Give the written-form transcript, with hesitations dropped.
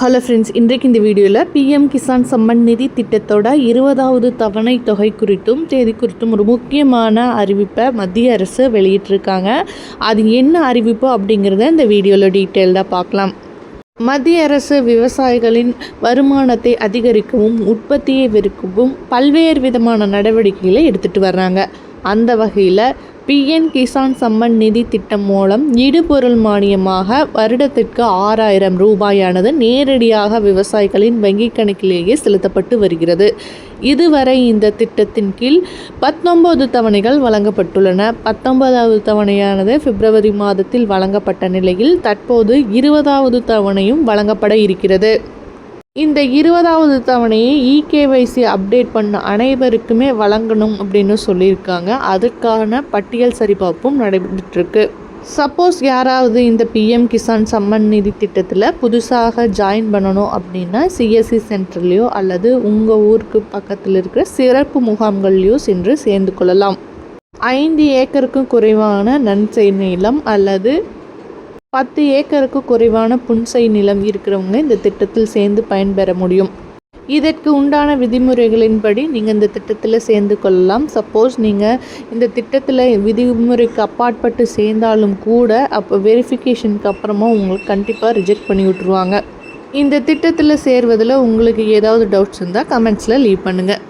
Hello friends, இன்றைக்கு இந்த வீடியோவில் பிஎம் கிசான் சம்மன் நிதி திட்டத்தோட 20வது தவணை தொகை குறித்தும் தேதி குறித்தும் ஒரு முக்கியமான அறிவிப்பை மத்திய அரசு வெளியிட்டிருக்காங்க. அது என்ன அறிவிப்பு அப்படிங்கிறத இந்த வீடியோவில் டீட்டெயில்டாக பார்க்கலாம். மத்திய அரசு விவசாயிகளின் வருமானத்தை அதிகரிக்கவும் உற்பத்தியை பெருக்கவும் பல்வேறு விதமான நடவடிக்கைகளை எடுத்துகிட்டு வர்றாங்க. அந்த வகையில் பிஎம் கிசான் சம்மன் நிதி திட்டம் மூலம் இடுபொருள் மானியமாக வருடத்திற்கு 6000 ரூபாயானது நேரடியாக விவசாயிகளின் வங்கிக் கணக்கிலேயே செலுத்தப்பட்டு வருகிறது. இதுவரை இந்த திட்டத்தின் கீழ் 19 தவணைகள் வழங்கப்பட்டுள்ளன. 19வது தவணையானது பிப்ரவரி மாதத்தில் வழங்கப்பட்ட நிலையில் தற்போது 20வது தவணையும் வழங்கப்பட இருக்கிறது. இந்த 20வது தவணையை இகேவைசி அப்டேட் பண்ண அனைவருக்குமே வழங்கணும் அப்படின்னு சொல்லியிருக்காங்க. அதற்கான பட்டியல் சரிபார்ப்பும் நடைபெற்றுருக்கு. சப்போஸ் யாராவது இந்த பிஎம் கிசான் சம்மன் நிதி திட்டத்தில் புதுசாக ஜாயின் பண்ணணும் அப்படின்னா சிஎஸ்சி சென்டர்லேயோ அல்லது உங்கள் ஊருக்கு பக்கத்தில் இருக்கிற சிறப்பு முகாம்கள்லையோ சென்று சேர்ந்து கொள்ளலாம். 5 ஏக்கருக்கும் குறைவான நன்செய் நிலம் அல்லது 10 ஏக்கருக்கு குறைவான புன்செய் நிலம் இருக்கிறவங்க இந்த திட்டத்தில் சேர்ந்து பயன்பெற முடியும். இதற்கு உண்டான விதிமுறைகளின்படி நீங்கள் இந்த திட்டத்தில் சேர்ந்து கொள்ளலாம். சப்போஸ் நீங்கள் இந்த திட்டத்தில் விதிமுறைக்கு அப்பாற்பட்டு சேர்ந்தாலும் கூட அப்போ வெரிஃபிகேஷனுக்கு அப்புறமா உங்களுக்கு கண்டிப்பாக ரிஜெக்ட் பண்ணி விட்ருவாங்க. இந்த திட்டத்தில் சேர்வதில் உங்களுக்கு ஏதாவது டவுட்ஸ் இருந்தால் கமெண்ட்ஸில் லீவ் பண்ணுங்கள்.